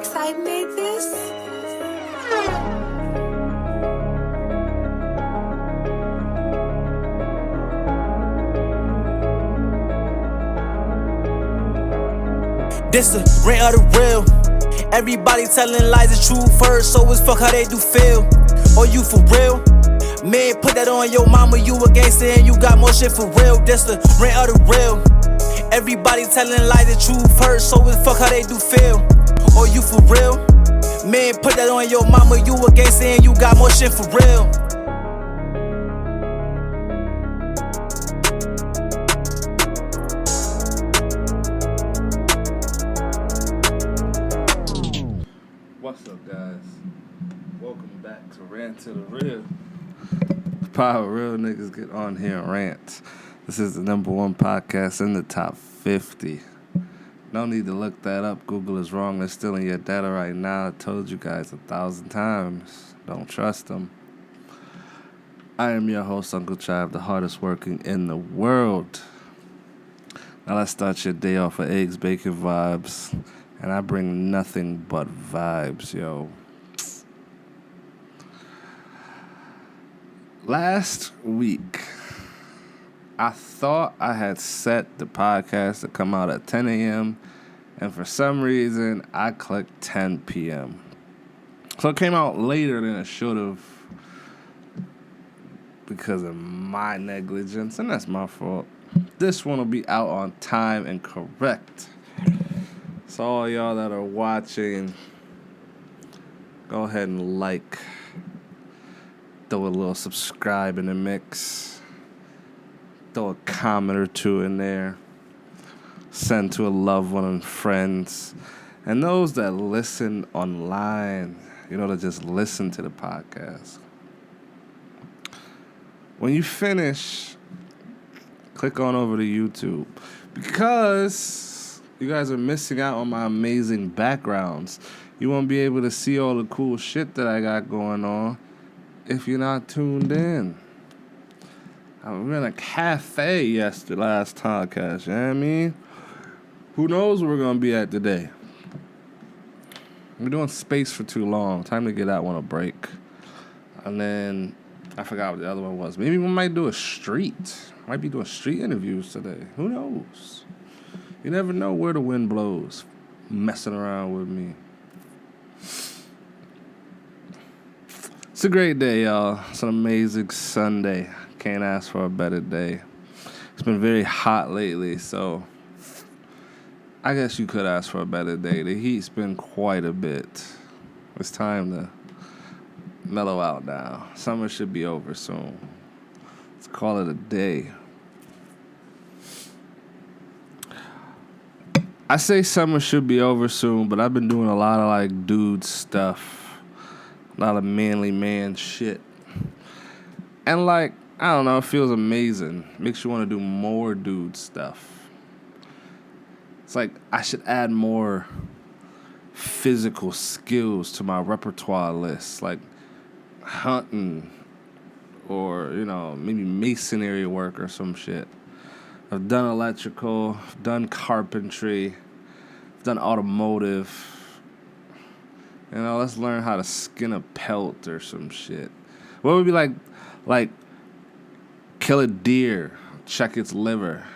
made this? This the rant of the real. Everybody telling lies, the truth first, so it's fuck how they do feel. Or you for real? Man, put that on your mama, you a gangster and you got more shit for real. This the rant of the real. Everybody telling lies, the truth first, so it's fuck how they do feel. Or you for real? Man, put that on your mama, you a gangster and you got more shit for real. What's up, guys? Welcome back to Rant to the Real. The power of real niggas get on here and rant. This is the number one podcast in the top 50. No need to look that up. Google is wrong. They're stealing your data right now. I told you guys 1,000 times. Don't trust them. I am your host, Uncle Chive, the hardest working in the world. Now let's start your day off with eggs, bacon vibes. And I bring nothing but vibes, yo. Last week, I thought I had set the podcast to come out at 10 a.m. And for some reason, I clicked 10 p.m. So it came out later than it should have because of my negligence. And that's my fault. This one will be out on time and correct. So all y'all that are watching, go ahead and like, throw a little subscribe in the mix, throw a comment or two in there, send to a loved one and friends, and those that listen online, that just listen to the podcast. When you finish, click on over to YouTube because you guys are missing out on my amazing backgrounds. You won't be able to see all the cool shit that I got going on if you're not tuned in. I was in a cafe last podcast, you know what I mean? Who knows where we're going to be at today? We're doing space for too long. Time to get that one a break. And then, I forgot what the other one was. Maybe we might do a street. Might be doing street interviews today. Who knows? You never know where the wind blows, messing around with me. It's a great day, y'all. It's an amazing Sunday. Can't ask for a better day. It's been very hot lately, so I guess you could ask for a better day. The heat's been quite a bit. It's time to mellow out now. Summer should be over soon. Let's call it a day. I say summer should be over soon, but I've been doing a lot of dude stuff. A lot of manly man shit. And I don't know, it feels amazing. Makes you want to do more dude stuff. It's like I should add more physical skills to my repertoire list. Like hunting or, maybe masonry work or some shit. I've done electrical, I've done carpentry, I've done automotive. Let's learn how to skin a pelt or some shit. What would be like kill a deer, check its liver,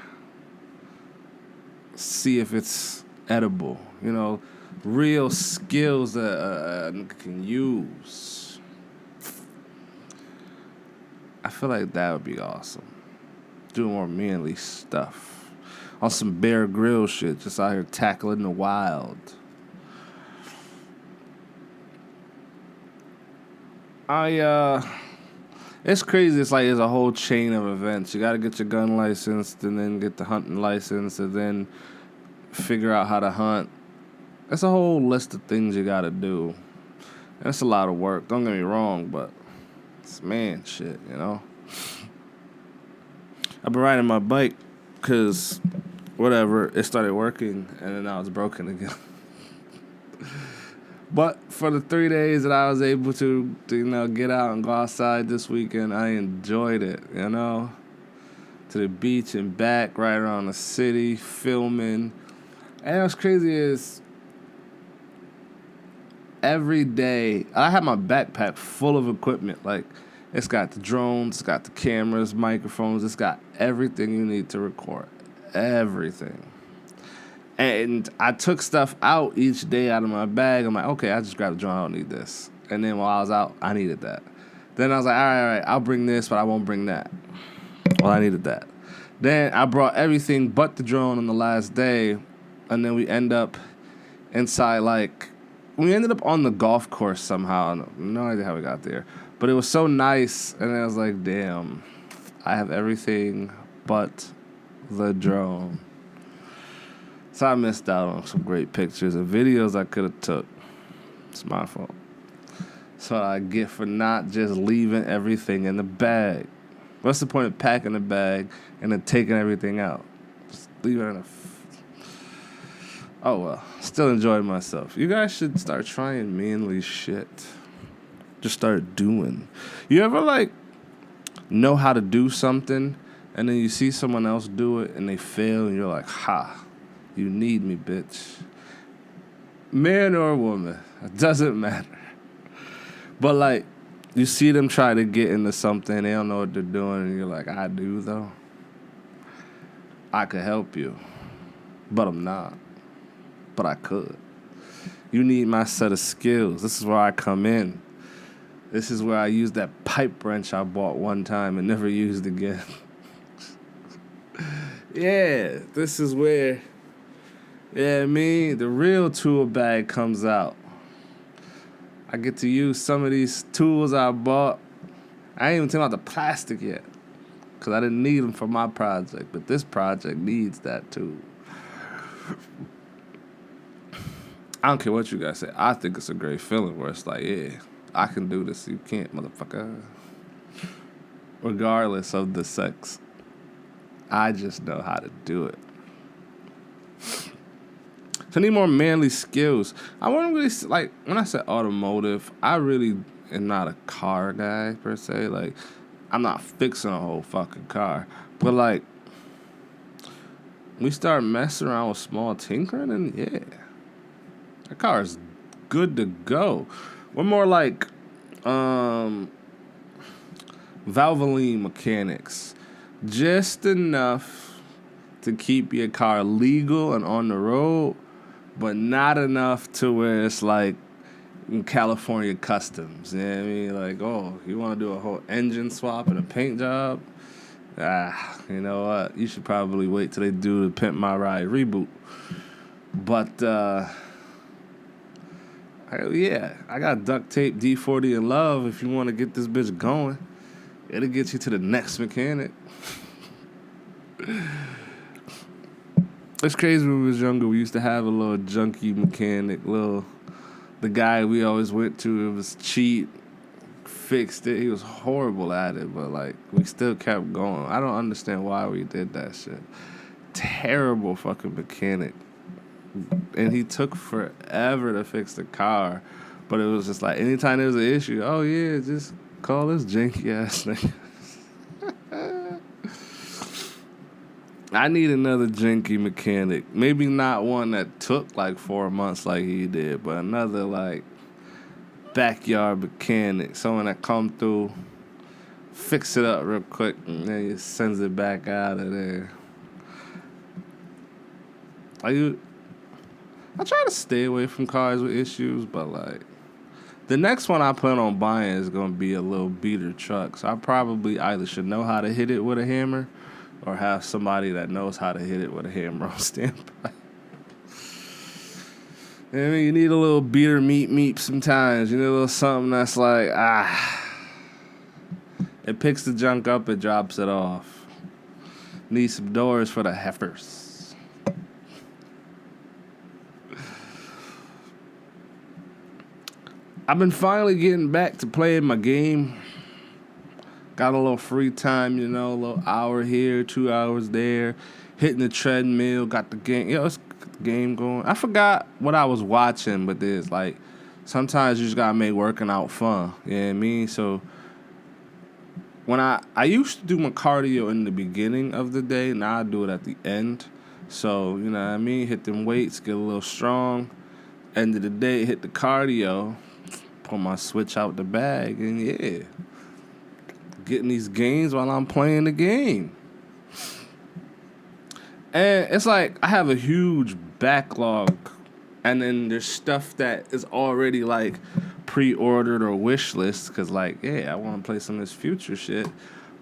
see if it's edible. Real skills that a can use. I feel like that would be awesome. Do more manly stuff. On some Bear Grill shit, just out here tackling the wild. It's crazy. It's like there's a whole chain of events. You gotta get your gun licensed, and then get the hunting license, and then figure out how to hunt. It's a whole list of things you gotta do. And it's a lot of work. Don't get me wrong, but it's man shit, I've been riding my bike because, it started working and then now it's broken again. But for the 3 days that I was able to get out and go outside this weekend, I enjoyed it, To the beach and back, right around the city, filming. And what's crazy is every day. I had my backpack full of equipment. Like, it's got the drones, it's got the cameras, microphones, it's got everything you need to record. Everything. And I took stuff out each day out of my bag. I'm like, okay, I just grabbed a drone, I don't need this. And then while I was out, I needed that. Then I was like, all right, I'll bring this, but I won't bring that. Well, I needed that. Then I brought everything but the drone on the last day, and then we end up inside, like, we ended up on the golf course somehow. No idea how we got there. But it was so nice, and I was like, damn, I have everything but the drone. So I missed out on some great pictures and videos I could have took. It's my fault. So I get for not just leaving everything in the bag. What's the point of packing the bag and then taking everything out? Just leave it in a... Oh, well. Still enjoying myself. You guys should start trying manly shit. Just start doing. You ever, like, know how to do something, and then you see someone else do it, and they fail, and you're like, ha, you need me, bitch. Man or woman, it doesn't matter. But, like, you see them try to get into something, they don't know what they're doing, and you're like, I do, though. I could help you, but I'm not. But I could. You need my set of skills. This is where I come in. This is where I use that pipe wrench I bought one time and never used again. Yeah, this is where, the real tool bag comes out. I get to use some of these tools I bought. I ain't even talking about the plastic yet, because I didn't need them for my project, but this project needs that tool. I don't care what you guys say. I think it's a great feeling where it's like, yeah, I can do this. You can't, motherfucker. Regardless of the sex. I just know how to do it. So I need more manly skills. I wouldn't really, like, when I say automotive, I really am not a car guy, per se. Like, I'm not fixing a whole fucking car. But, like, we start messing around with small tinkering, and yeah. That car is good to go. We're more like Valvoline mechanics. Just enough to keep your car legal and on the road, but not enough to where it's like in California customs. You know what I mean? Like, oh, you want to do a whole engine swap and a paint job? You know what? You should probably wait till they do the Pimp My Ride reboot. But, yeah, I got duct tape, D40 and love if you want to get this bitch going. It'll get you to the next mechanic. It's crazy when we was younger. We used to have a little junkie mechanic, the guy we always went to. It was cheap, fixed it. He was horrible at it, but, like, we still kept going. I don't understand why we did that shit. Terrible fucking mechanic. And he took forever to fix the car. But it was just like, anytime there was an issue, oh, yeah, just call this janky-ass nigga. I need another janky mechanic. Maybe not one that took, like, 4 months like he did, but another, like, backyard mechanic. Someone that come through, fix it up real quick, and then he sends it back out of there. I try to stay away from cars with issues, but, like, the next one I plan on buying is going to be a little beater truck. So I probably either should know how to hit it with a hammer or have somebody that knows how to hit it with a hammer on standby. I mean, you need a little beater meep sometimes. You need a little something that's like, it picks the junk up, it drops it off. Need some doors for the heifers. I've been finally getting back to playing my game. Got a little free time, you know, a little hour here, 2 hours there. Hitting the treadmill, got the game. It's the game going. I forgot what I was watching, but there's like, sometimes you just gotta make working out fun. You know what I mean? So when I used to do my cardio in the beginning of the day, now I do it at the end. So, you know what I mean? Hit them weights, get a little strong. End of the day, hit the cardio, pull my switch out the bag, and yeah, getting these gains while I'm playing the game. And it's like I have a huge backlog, and then there's stuff that is already like pre-ordered or wish list because like, yeah, I want to play some of this future shit,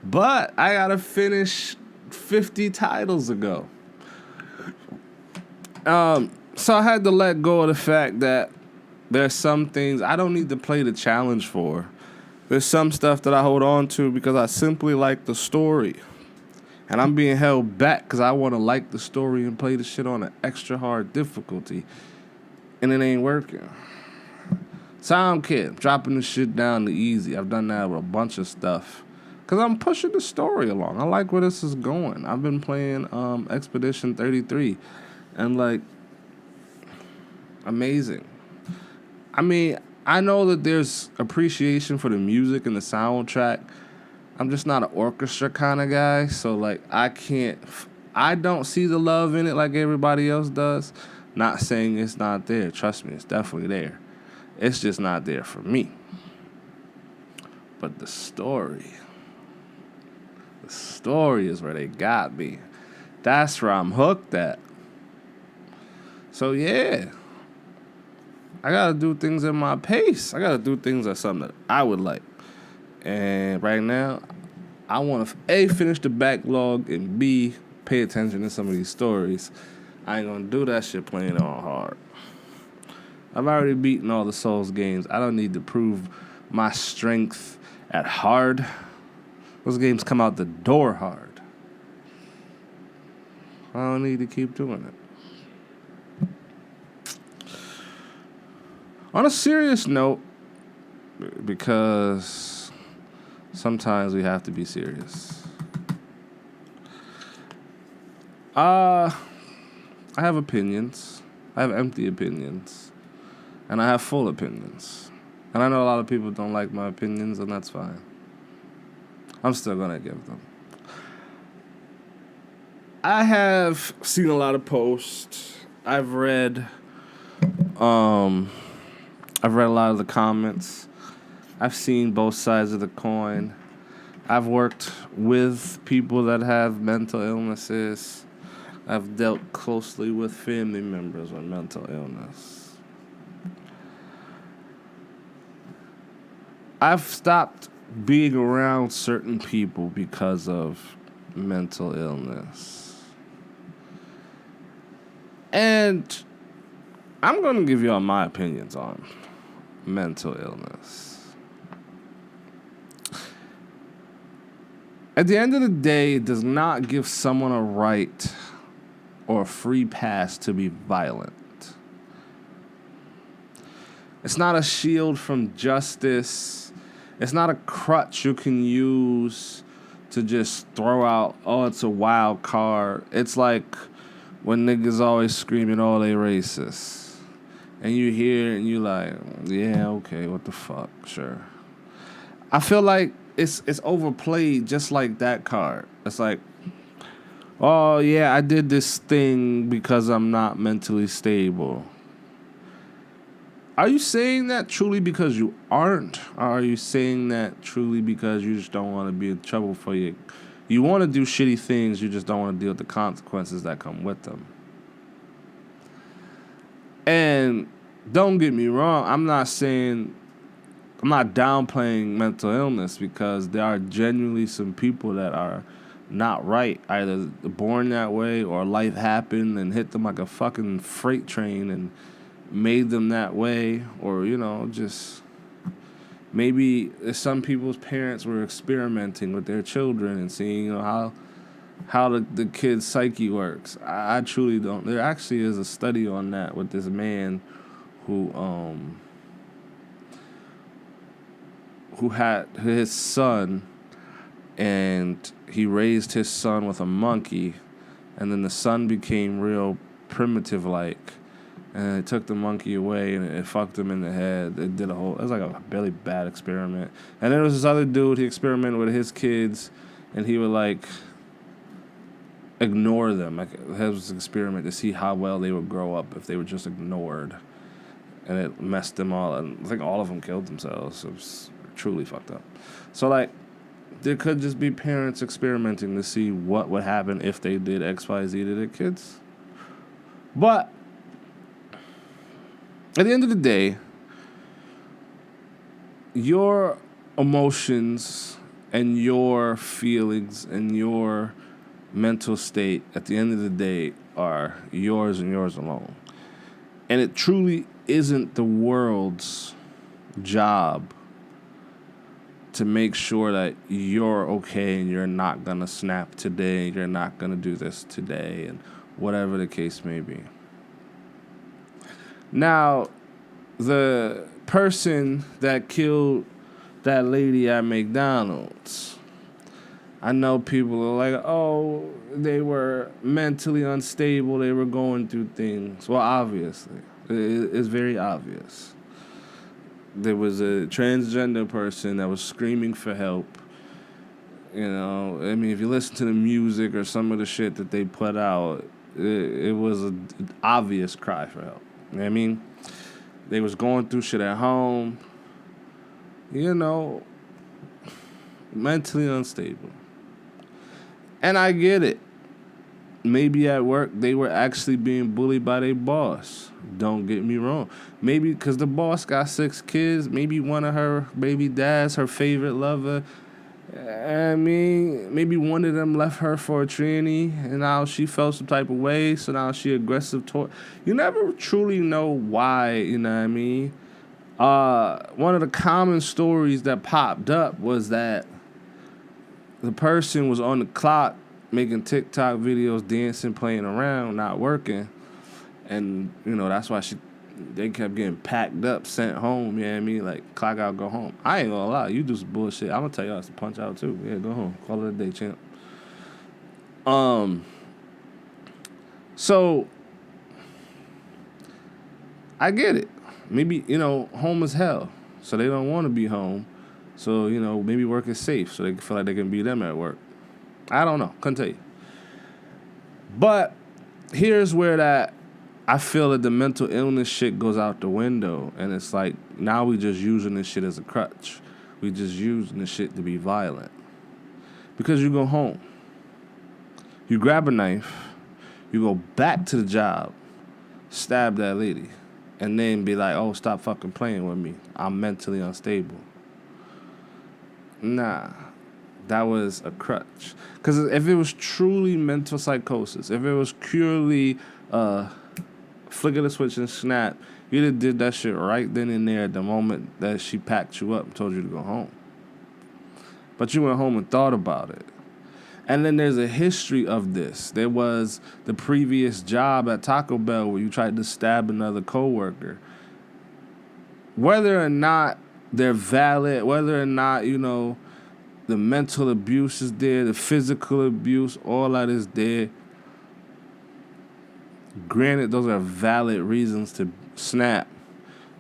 but I gotta finish 50 titles ago. So I had to let go of the fact that there's some things I don't need to play the challenge for. There's some stuff that I hold on to because I simply like the story. And I'm being held back because I want to like the story and play the shit on an extra hard difficulty. And it ain't working. So I don't care. I'm dropping the shit down to easy. I've done that with a bunch of stuff. Because I'm pushing the story along. I like where this is going. I've been playing Expedition 33. And like, amazing. I mean, I know that there's appreciation for the music and the soundtrack. I'm just not an orchestra kind of guy, so like I don't see the love in it like everybody else does. Not saying it's not there. Trust me, it's definitely there. It's just not there for me. But the story is where they got me. That's where I'm hooked at. So yeah, I gotta do things at my pace. I gotta do things at something that I would like. And right now, I want to, A, finish the backlog, and B, pay attention to some of these stories. I ain't going to do that shit playing on hard. I've already beaten all the Souls games. I don't need to prove my strength at hard. Those games come out the door hard. I don't need to keep doing it. On a serious note, because sometimes we have to be serious. I have opinions. I have empty opinions. And I have full opinions. And I know a lot of people don't like my opinions, and that's fine. I'm still going to give them. I have seen a lot of posts. I've read a lot of the comments. I've seen both sides of the coin. I've worked with people that have mental illnesses. I've dealt closely with family members with mental illness. I've stopped being around certain people because of mental illness. And I'm going to give y'all my opinions on mental illness. At the end of the day, it does not give someone a right or a free pass to be violent. It's not a shield from justice. It's not a crutch you can use to just throw out, oh, it's a wild card. It's like when niggas always screaming, oh, they racist. And you hear it and you like, yeah, okay, what the fuck, sure. I feel like it's overplayed just like that card. It's like, oh, yeah, I did this thing because I'm not mentally stable. Are you saying that truly because you aren't? Or are you saying that truly because you just don't want to be in trouble for you? You want to do shitty things, you just don't want to deal with the consequences that come with them. And don't get me wrong, I'm not downplaying mental illness because there are genuinely some people that are not right. Either born that way or life happened and hit them like a fucking freight train and made them that way. Or, you know, just maybe some people's parents were experimenting with their children and seeing, you know, how the kid's psyche works. I truly don't. There actually is a study on that with this man who had his son, and he raised his son with a monkey, and then the son became real primitive like, and it took the monkey away and it fucked him in the head. It was like a really bad experiment. And there was this other dude, he experimented with his kids, and he would like ignore them. Like, it was an experiment to see how well they would grow up if they were just ignored. and it messed them all. And I think all of them killed themselves. It was truly fucked up. So, like, there could just be parents experimenting to see what would happen if they did X, Y, Z to their kids. But at the end of the day, your emotions and your feelings and your mental state at the end of the day are yours and yours alone. And it truly isn't the world's job to make sure that you're okay and you're not going to snap today, you're not going to do this today, and whatever the case may be. Now, the person that killed that lady at McDonald's, I know people are like, oh, they were mentally unstable, they were going through things. Well, obviously. It's very obvious. There was a transgender person that was screaming for help. You know, I mean, if you listen to the music or some of the shit that they put out, it was an obvious cry for help. You know what I mean? They was going through shit at home. You know, mentally unstable. And I get it. Maybe at work they were actually being bullied by their boss. Don't get me wrong. Maybe because the boss got 6 kids. Maybe one of her baby dads, her favorite lover. I mean, maybe one of them left her for a tranny, and now she felt some type of way, so now she aggressive toward. You never truly know why, you know what I mean? One of the common stories that popped up was that the person was on the clock making TikTok videos, dancing, playing around, not working. And, you know, that's why they kept getting packed up, sent home, you know what I mean? Like, clock out, go home. I ain't gonna lie, you do some bullshit. I'm gonna tell y'all it's a punch out too. Yeah, go home. Call it a day, champ. So, I get it. Maybe, you know, home is hell. So they don't want to be home. So, you know, maybe work is safe. So they feel like they can be them at work. I don't know. Couldn't tell you. But here's where I feel that the mental illness shit goes out the window. And it's like, now we just using this shit as a crutch. We just using this shit to be violent. Because you go home. You grab a knife. You go back to the job. Stab that lady. And then be like, oh, stop fucking playing with me. I'm mentally unstable. Nah. That was a crutch. Because if it was truly mental psychosis, if it was purely flick of the switch and snap, you'd have did that shit right then and there at the moment that she packed you up and told you to go home. But you went home and thought about it. And then there's a history of this. There was the previous job at Taco Bell where you tried to stab another coworker. Whether or not they're valid, whether or not, you know, the mental abuse is there, the physical abuse, all that is there. Granted, those are valid reasons to snap.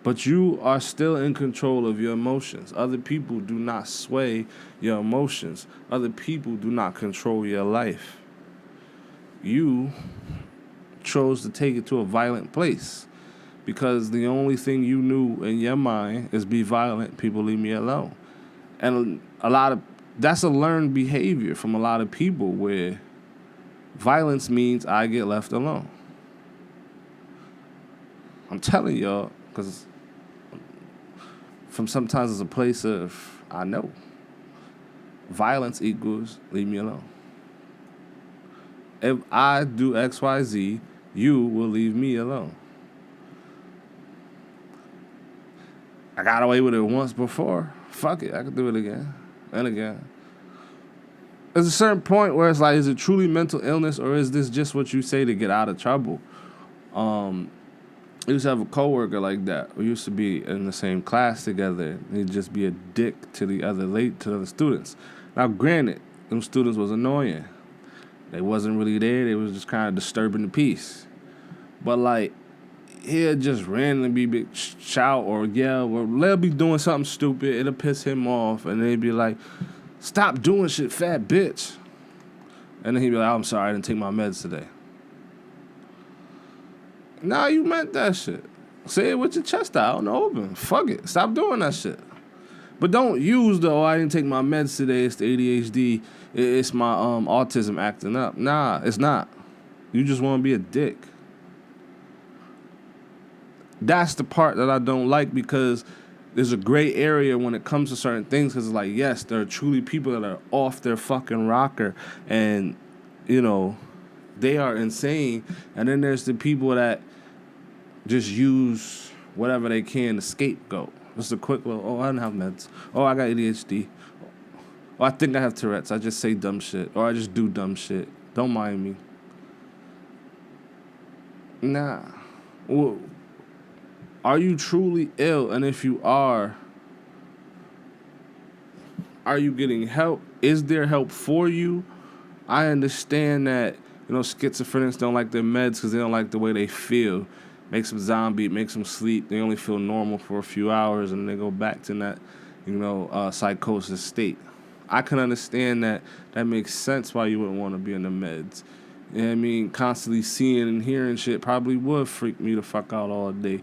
But you are still in control of your emotions. Other people do not sway your emotions. Other people do not control your life. You chose to take it to a violent place because the only thing you knew in your mind is be violent, people leave me alone. And that's a learned behavior from a lot of people where violence means I get left alone. I'm telling y'all, because from sometimes it's a place of, I know, violence equals leave me alone. If I do X, Y, Z, you will leave me alone. I got away with it once before. Fuck it, I could do it again and again. There's a certain point where it's like, is it truly mental illness or is this just what you say to get out of trouble? I used to have a coworker like that. We used to be in the same class together. He'd just be a dick to the other students. Now, granted, them students was annoying. They wasn't really there. They was just kind of disturbing the peace. But like, he'll just randomly shout or yell or they'll be doing something stupid. It'll piss him off, and they'd be like, "Stop doing shit, fat bitch." And then he'd be like, "I'm sorry, I didn't take my meds today." Nah, you meant that shit. Say it with your chest out and open. Fuck it. Stop doing that shit. But don't use the, I didn't take my meds today, it's the ADHD, it's my autism acting up. Nah, it's not. You just want to be a dick. That's the part that I don't like, because there's a gray area when it comes to certain things, because it's like, yes, there are truly people that are off their fucking rocker and, they are insane. And then there's the people that just use whatever they can to scapegoat. Just a quick little, I don't have meds. Oh, I got ADHD. Oh, I think I have Tourette's. I just say dumb shit. Or I just do dumb shit. Don't mind me. Nah. Well, are you truly ill? And if you are you getting help? Is there help for you? I understand that, schizophrenics don't like their meds because they don't like the way they feel. Makes them zombie, makes them sleep. They only feel normal for a few hours and they go back to that, psychosis state. I can understand that. That makes sense why you wouldn't want to be in the meds. You know what I mean? Constantly seeing and hearing shit probably would freak me the fuck out all day.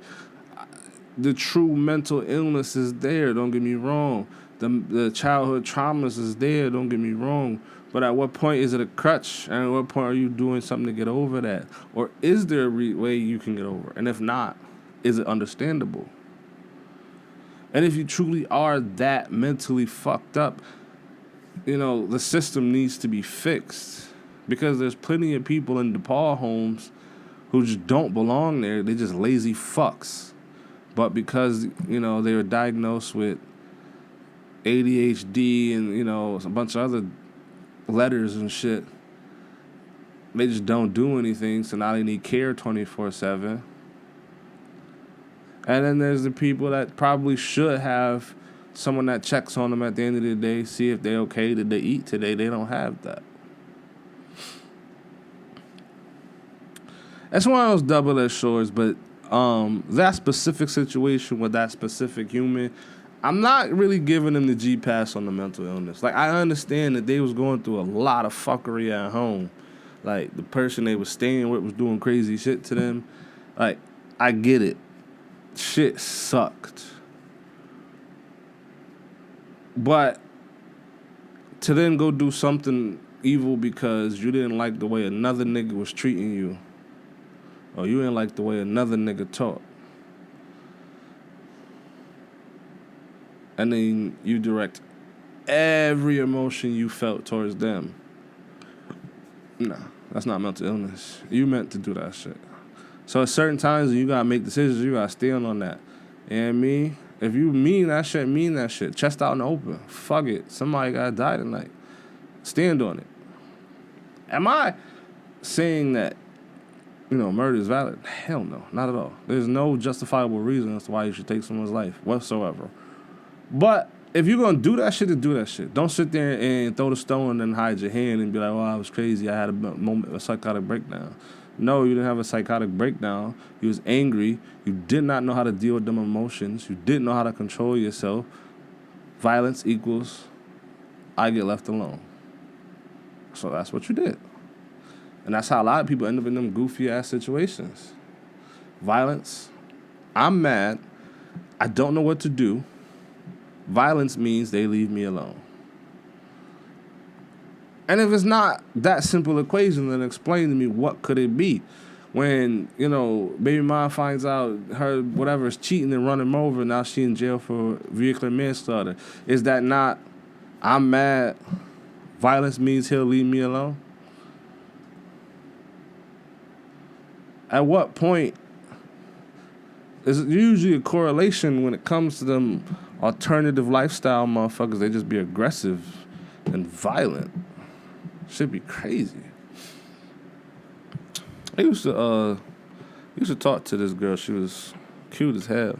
The true mental illness is there, don't get me wrong. The childhood traumas is there, don't get me wrong. But at what point is it a crutch? And at what point are you doing something to get over that? Or is there a way you can get over it? And if not, is it understandable? And if you truly are that mentally fucked up, the system needs to be fixed. Because there's plenty of people in DePaul homes who just don't belong there. They're just lazy fucks. But because, they were diagnosed with ADHD and, a bunch of other letters and shit, they just don't do anything, so now they need care 24/7. And then there's the people that probably should have someone that checks on them at the end of the day, see if they're okay, did they eat today. They don't have that. It's one of those double-edged swords, but that specific situation with that specific human, I'm not really giving them the G-pass on the mental illness. Like, I understand that they was going through a lot of fuckery at home. Like, the person they was staying with was doing crazy shit to them. Like, I get it. Shit sucked. But to then go do something evil because you didn't like the way another nigga was treating you, or you didn't like the way another nigga talked, and then you direct every emotion you felt towards them. Nah, that's not mental illness. You meant to do that shit. So at certain times, you gotta make decisions. You gotta stand on that. You know what I mean? If you mean that shit, mean that shit. Chest out in the open. Fuck it. Somebody gotta die tonight. Stand on it. Am I saying that, murder is valid? Hell no, not at all. There's no justifiable reason as to why you should take someone's life whatsoever. But if you're going to do that shit, then do that shit. Don't sit there and throw the stone and hide your hand and be like, oh, I was crazy. I had a psychotic breakdown. No, you didn't have a psychotic breakdown. You was angry. You did not know how to deal with them emotions. You didn't know how to control yourself. Violence equals I get left alone. So that's what you did. And that's how a lot of people end up in them goofy-ass situations. Violence. I'm mad. I don't know what to do. Violence means they leave me alone. And if it's not that simple equation, then explain to me what could it be. When, baby mom finds out her whatever is cheating and running him over, now she in jail for vehicular manslaughter. Is that not, I'm mad, violence means he'll leave me alone? At what point, there's usually a correlation when it comes to them alternative lifestyle motherfuckers. They just be aggressive and violent. Should be crazy. I used to talk to this girl. She was cute as hell.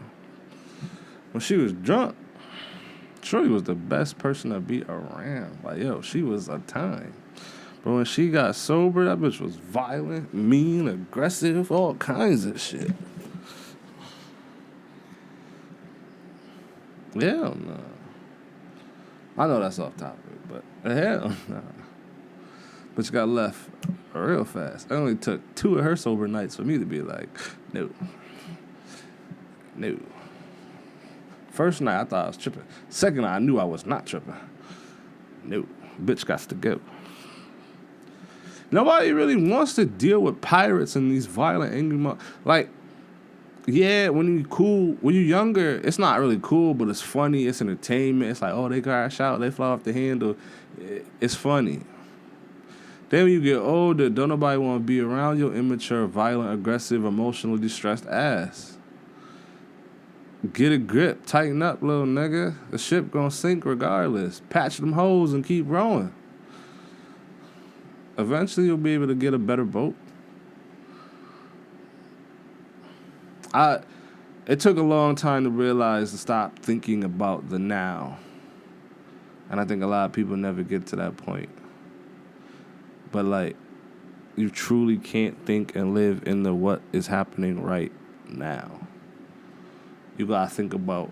When she was drunk, Shorty was the best person to be around. Like, she was a time. But when she got sober, that bitch was violent, mean, aggressive, all kinds of shit. Hell no. I know that's off topic, but hell no. But she got left real fast. It only took 2 of her sober nights for me to be like, no. No. First night, I thought I was tripping. Second night, I knew I was not tripping. No. Bitch got to go. Nobody really wants to deal with pirates and these violent, angry like, yeah, when you're younger, it's not really cool, but it's funny, it's entertainment. It's like, oh, they crash out, they fly off the handle. It's funny. Then when you get older, don't nobody want to be around your immature, violent, aggressive, emotionally distressed ass. Get a grip, tighten up, little nigga. The ship gonna sink regardless. Patch them holes and keep rowing. Eventually, you'll be able to get a better boat. It took a long time to realize to stop thinking about the now. And I think a lot of people never get to that point. But, like, you truly can't think and live in the what is happening right now. You gotta think about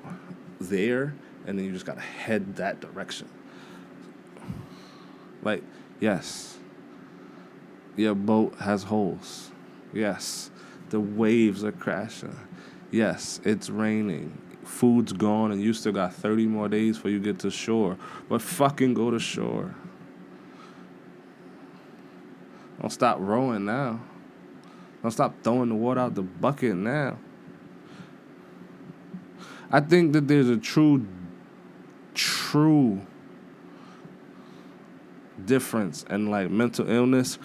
there, and then you just gotta head that direction. Like, yes, your boat has holes. Yes, the waves are crashing. Yes, it's raining. Food's gone, and you still got 30 more days before you get to shore. But fucking go to shore. Don't stop rowing now. Don't stop throwing the water out the bucket now. I think that there's a true difference in, like, mental illness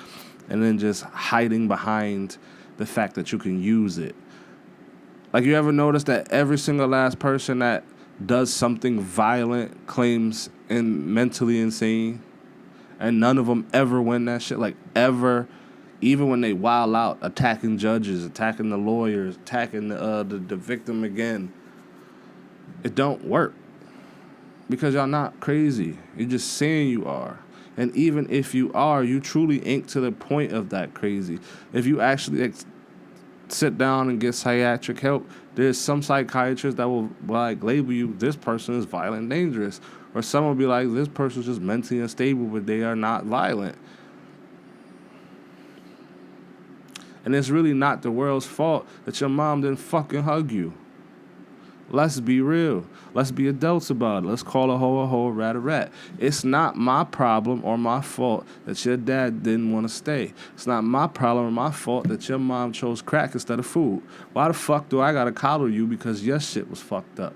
and then just hiding behind the fact that you can use it. Like, you ever notice that every single last person that does something violent claims mentally insane? And none of them ever win that shit. Like, ever. Even when they wild out, attacking judges, attacking the lawyers, attacking the victim again. It don't work. Because y'all not crazy. You're just saying you are. And even if you are, you truly ain't to the point of that crazy. If you actually sit down and get psychiatric help, there's some psychiatrists that will, like, label you, this person is violent and dangerous. Or some will be like, this person's just mentally unstable, but they are not violent. And it's really not the world's fault that your mom didn't fucking hug you. Let's be real. Let's be adults about it. Let's call a hoe, a rat a rat. It's not my problem or my fault that your dad didn't want to stay. It's not my problem or my fault that your mom chose crack instead of food. Why the fuck do I gotta coddle you because your shit was fucked up?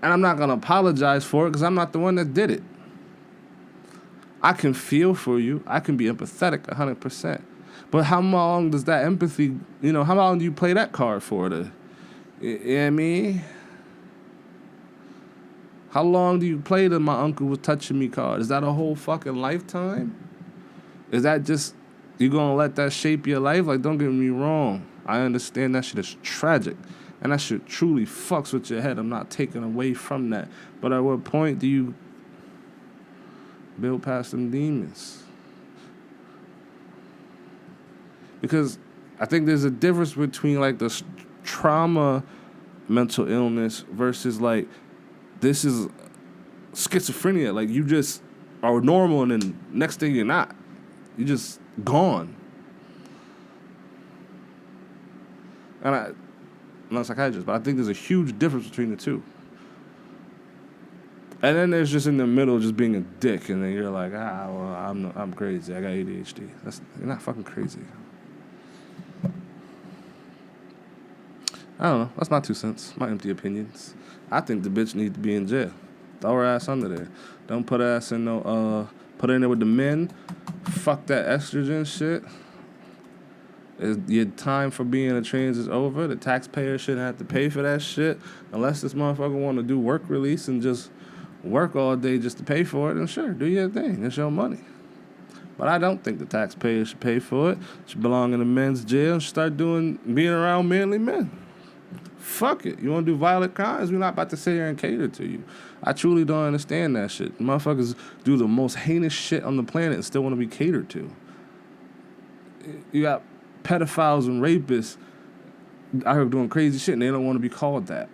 And I'm not gonna apologize for it because I'm not the one that did it. I can feel for you. I can be empathetic 100%. But how long does that empathy, how long do you play that card for? You know what I mean? How long do you play the my uncle was touching me card? Is that a whole fucking lifetime? Is that just, you gonna let that shape your life? Like, don't get me wrong. I understand that shit is tragic. And that shit truly fucks with your head. I'm not taking away from that. But at what point do you build past them demons? Because I think there's a difference between, like, the trauma mental illness versus, like, this is schizophrenia. Like, you just are normal and then next thing you're not. You're just gone. And I'm not a psychiatrist, but I think there's a huge difference between the two. And then there's just in the middle just being a dick, and then you're like, well, I'm crazy. I got ADHD. You're not fucking crazy. I don't know. That's my 2 cents. My empty opinions. I think the bitch needs to be in jail. Throw her ass under there. Don't put her ass in put her in there with the men. Fuck that estrogen shit. Your time for being a trans is over. The taxpayer shouldn't have to pay for that shit. Unless this motherfucker want to do work release and just work all day just to pay for it, then sure, do your thing. It's your money. But I don't think the taxpayer should pay for it. It should belong in the men's jail and start being around manly men. Fuck it. You want to do violent crimes? We're not about to sit here and cater to you. I truly don't understand that shit. Motherfuckers do the most heinous shit on the planet and still want to be catered to. You got pedophiles and rapists out here doing crazy shit and they don't want to be called that.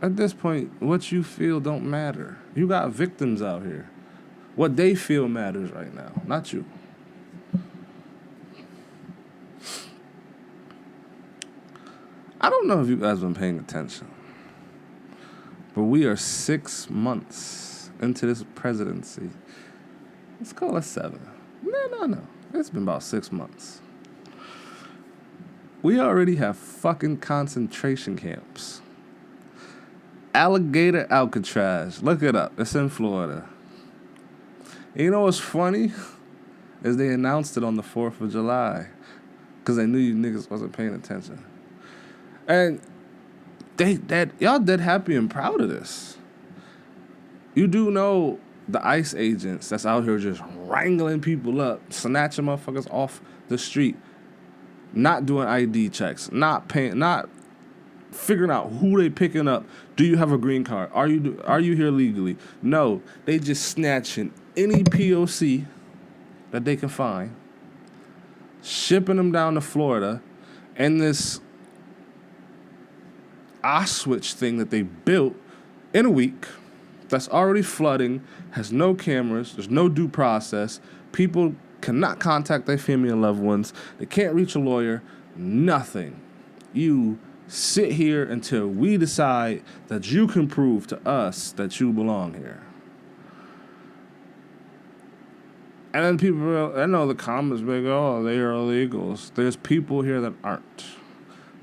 At this point, what you feel don't matter. You got victims out here. What they feel matters right now, not you. I don't know if you guys been paying attention, but we are 6 months into this presidency. Let's call it 7. No. It's been about 6 months. We already have fucking concentration camps. Alligator Alcatraz. Look it up. It's in Florida. And you know what's funny? Is they announced it on the 4th of July. Because they knew you niggas wasn't paying attention. And y'all dead happy and proud of this. You do know the ICE agents that's out here just wrangling people up, snatching motherfuckers off the street, not doing ID checks, not paying, not figuring out who they picking up. Do you have a green card? Are you here legally? No, they just snatching any POC that they can find, shipping them down to Florida, and this switch thing that they built in a week that's already flooding, has no cameras, there's no due process, people cannot contact their family and loved ones, they can't reach a lawyer, nothing. You sit here until we decide that you can prove to us that you belong here. And then people, I know the comments big, oh, they are illegals. There's people here that aren't.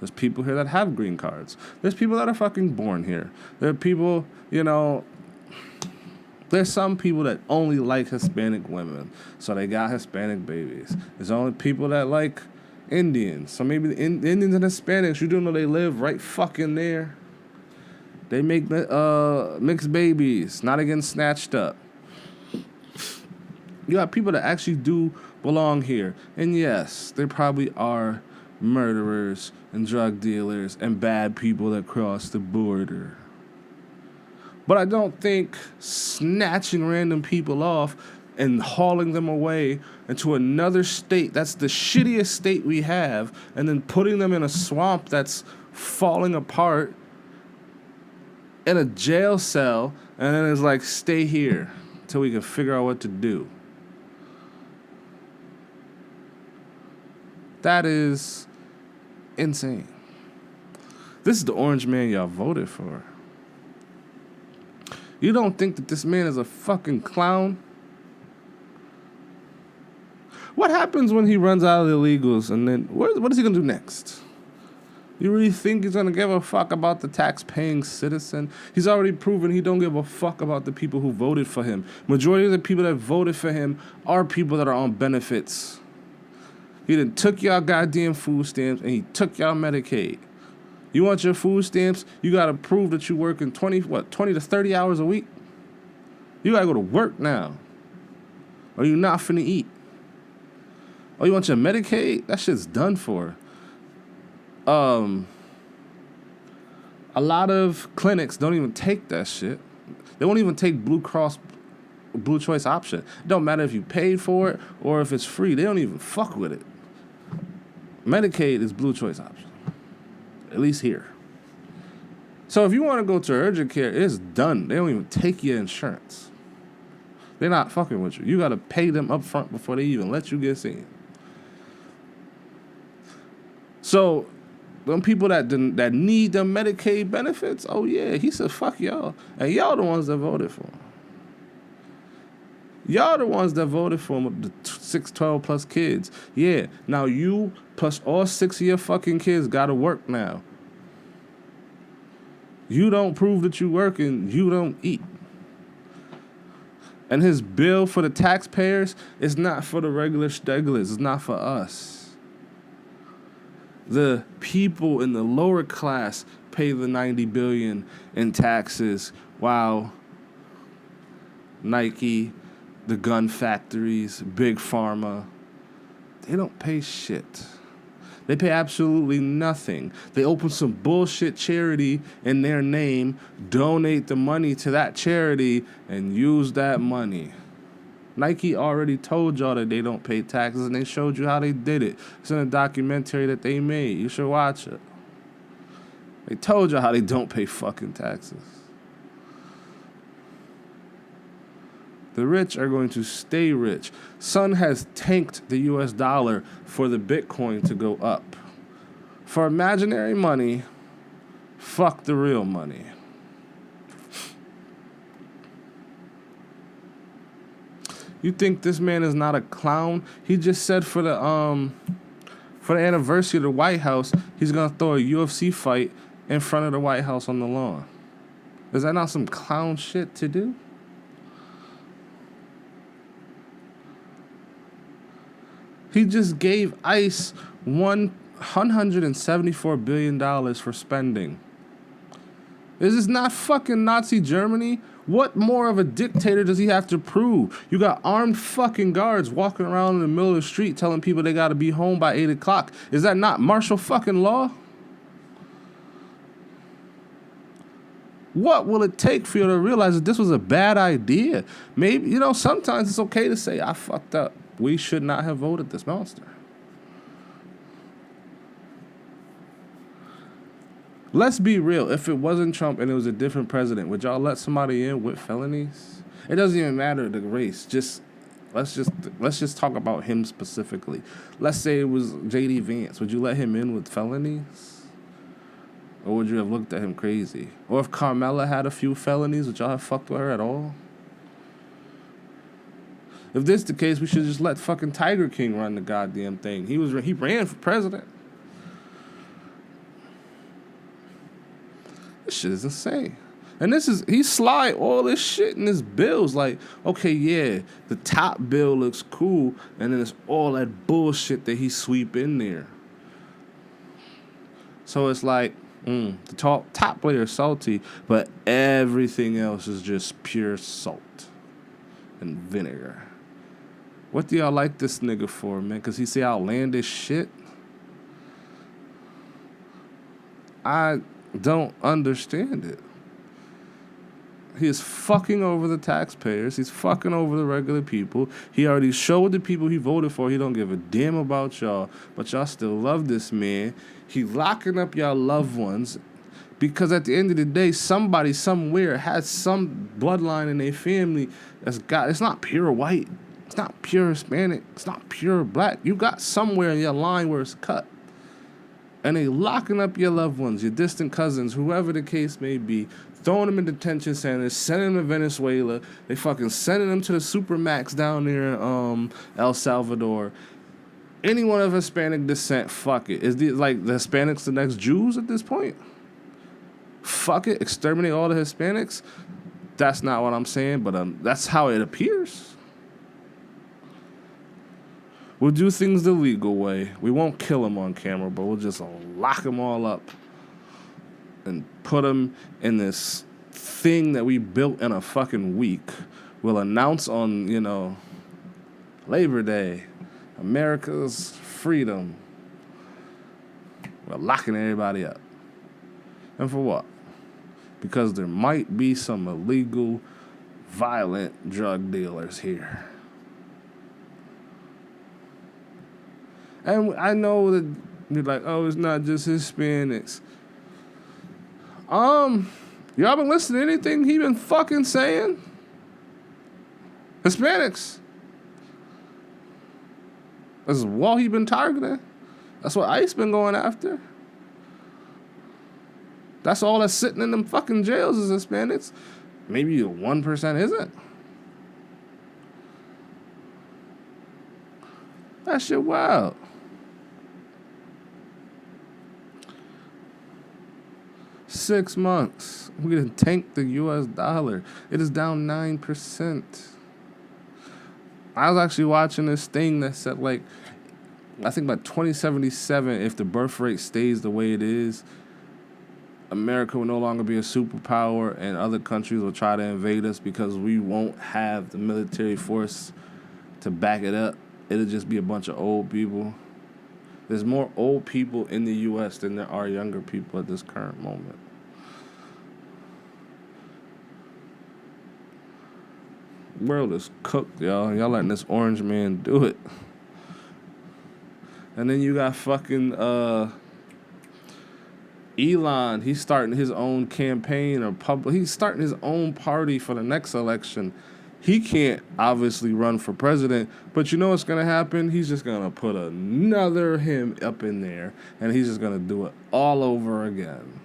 There's people here that have green cards. There's people that are fucking born here. There are people, there's some people that only like Hispanic women, so they got Hispanic babies. There's only people that like Indians. So maybe the Indians and Hispanics, you do know they live right fucking there. They make mixed babies, not getting snatched up. You got people that actually do belong here. And yes, there probably are murderers and drug dealers and bad people that cross the border. But I don't think snatching random people off and hauling them away into another state, that's the shittiest state we have, and then putting them in a swamp that's falling apart in a jail cell, and then it's like, stay here till we can figure out what to do. That is insane. This is the orange man y'all voted for. You don't think that this man is a fucking clown? What happens when he runs out of the illegals, and then what is he going to do next? You really think he's going to give a fuck about the tax-paying citizen? He's already proven he don't give a fuck about the people who voted for him. Majority of the people that voted for him are people that are on benefits. He done took y'all goddamn food stamps, and he took y'all Medicaid. You want your food stamps, you got to prove that you're working 20 to 30 hours a week? You got to go to work now. Or you not finna eat. Oh, you want your Medicaid? That shit's done for. A lot of clinics don't even take that shit. They won't even take Blue Cross, Blue Choice option. It don't matter if you paid for it or if it's free. They don't even fuck with it. Medicaid is Blue Choice option. At least here. So if you want to go to urgent care, it's done. They don't even take your insurance. They're not fucking with you. You got to pay them up front before they even let you get seen. So them people that need them Medicaid benefits, oh yeah, he said fuck y'all. And y'all the ones that voted for him. Y'all the ones that voted for him with the 6, 12 plus kids. Yeah, now you plus all 6 of your fucking kids got to work now. You don't prove that you working, you don't eat. And his bill for the taxpayers is not for the regular stegglers. It's not for us. The people in the lower class pay the $90 billion in taxes while Nike, the gun factories, Big Pharma, they don't pay shit. They pay absolutely nothing. They open some bullshit charity in their name, donate the money to that charity, and use that money. Nike already told y'all that they don't pay taxes, and they showed you how they did it. It's in a documentary that they made. You should watch it. They told you how they don't pay fucking taxes. The rich are going to stay rich. Sun has tanked the US dollar for the Bitcoin to go up. For imaginary money, Fuck the real money. You think this man is not a clown? He just said for the anniversary of the White House, he's gonna throw a UFC fight in front of the White House on the lawn. Is that not some clown shit to do? He just gave ICE $174 billion for spending. Is this not fucking Nazi Germany? What more of a dictator does he have to prove? You got armed fucking guards walking around in the middle of the street telling people they gotta be home by 8 o'clock. Is that not martial fucking law? What will it take for you to realize that this was a bad idea? Maybe, sometimes it's okay to say, I fucked up. We should not have voted this monster. Let's be real. If it wasn't Trump and it was a different president, would y'all let somebody in with felonies? It doesn't even matter the race. Let's just talk about him specifically. Let's say it was J.D. Vance. Would you let him in with felonies? Or would you have looked at him crazy? Or if Carmella had a few felonies, would y'all have fucked with her at all? If this is the case, we should just let fucking Tiger King run the goddamn thing. He ran for president. This shit is insane. And he slide all this shit in his bills. Like, okay, yeah, the top bill looks cool, and then it's all that bullshit that he sweep in there. So it's like, the top layer is salty, but everything else is just pure salt and vinegar. What do y'all like this nigga for, man? Because he say outlandish shit? I don't understand it. He is fucking over the taxpayers. He's fucking over the regular people. He already showed the people he voted for he don't give a damn about y'all, but y'all still love this man. He locking up y'all loved ones because at the end of the day, somebody somewhere has some bloodline in their family it's not pure white. It's not pure Hispanic. It's not pure black. You got somewhere in your line where it's cut. And they locking up your loved ones, your distant cousins, whoever the case may be, throwing them in detention centers, sending them to Venezuela. They fucking sending them to the Supermax down there in El Salvador. Anyone of Hispanic descent, fuck it. Is the Hispanics the next Jews at this point? Fuck it, exterminate all the Hispanics? That's not what I'm saying, but that's how it appears. We'll do things the legal way. We won't kill them on camera, but we'll just lock them all up and put them in this thing that we built in a fucking week. We'll announce on, Labor Day, America's freedom. We're locking everybody up. And for what? Because there might be some illegal, violent drug dealers here. And I know that you're like, oh, it's not just Hispanics. Y'all been listening to anything he been fucking saying? Hispanics. That's what he been targeting. That's what ICE been going after. That's all that's sitting in them fucking jails is Hispanics. Maybe 1% isn't. That shit wild. $6 months. We done tanked the US dollar. It is down 9%. I was actually watching this thing that said, I think by 2077, if the birth rate stays the way it is, America will no longer be a superpower and other countries will try to invade us because we won't have the military force to back it up. It'll just be a bunch of old people. There's more old people in the U.S. than there are younger people at this current moment. The world is cooked, y'all. Y'all letting this orange man do it. And then you got fucking Elon. He's starting his own campaign he's starting his own party for the next election. He can't obviously run for president, but you know what's going to happen? He's just going to put another him up in there, and he's just going to do it all over again.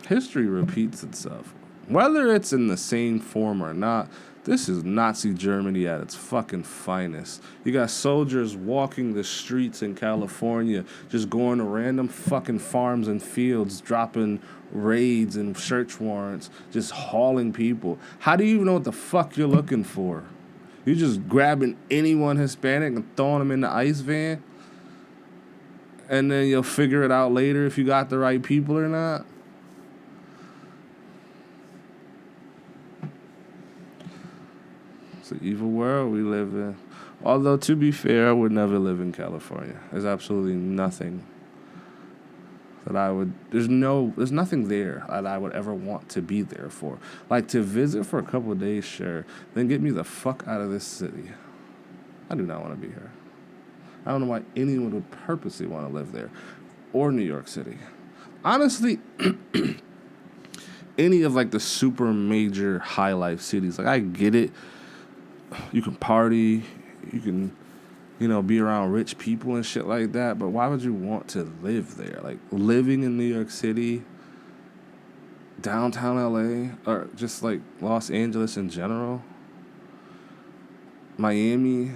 History repeats itself. Whether it's in the same form or not, this is Nazi Germany at its fucking finest. You got soldiers walking the streets in California, just going to random fucking farms and fields, dropping raids and search warrants, just hauling people. How do you even know what the fuck you're looking for? You just grabbing anyone Hispanic and throwing them in the ICE van? And then you'll figure it out later if you got the right people or not? It's an evil world we live in. Although, to be fair, I would never live in California. There's absolutely nothing that I would... There's nothing there that I would ever want to be there for. Like, to visit for a couple of days, sure. Then get me the fuck out of this city. I do not want to be here. I don't know why anyone would purposely want to live there. Or New York City. Honestly... any of, like, the super major high life cities. Like, I get it. You can party, you can, be around rich people and shit like that, but why would you want to live there? Like, living in New York City, downtown LA, or just, like, Los Angeles in general, Miami,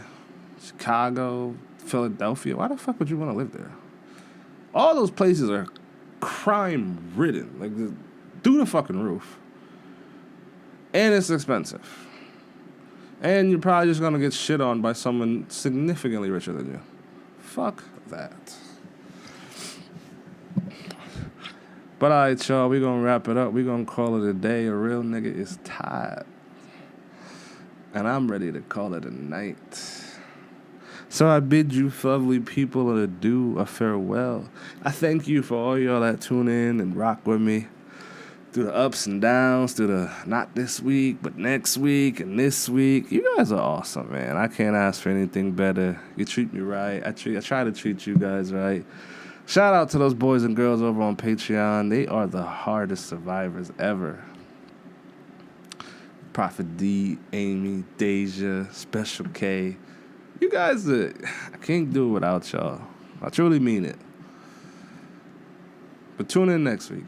Chicago, Philadelphia, why the fuck would you want to live there? All those places are crime-ridden, like, through the fucking roof. And it's expensive. And you're probably just going to get shit on by someone significantly richer than you. Fuck that. But all right, y'all, we're going to wrap it up. We're going to call it a day. A real nigga is tired. And I'm ready to call it a night. So I bid you lovely people adieu, a farewell. I thank you for all y'all that tune in and rock with me. Through the ups and downs, through the not this week, but next week and this week. You guys are awesome, man. I can't ask for anything better. You treat me right. I try to treat you guys right. Shout out to those boys and girls over on Patreon. They are the hardest survivors ever. Prophet D, Amy, Deja, Special K. You guys, I can't do it without y'all. I truly mean it. But tune in next week.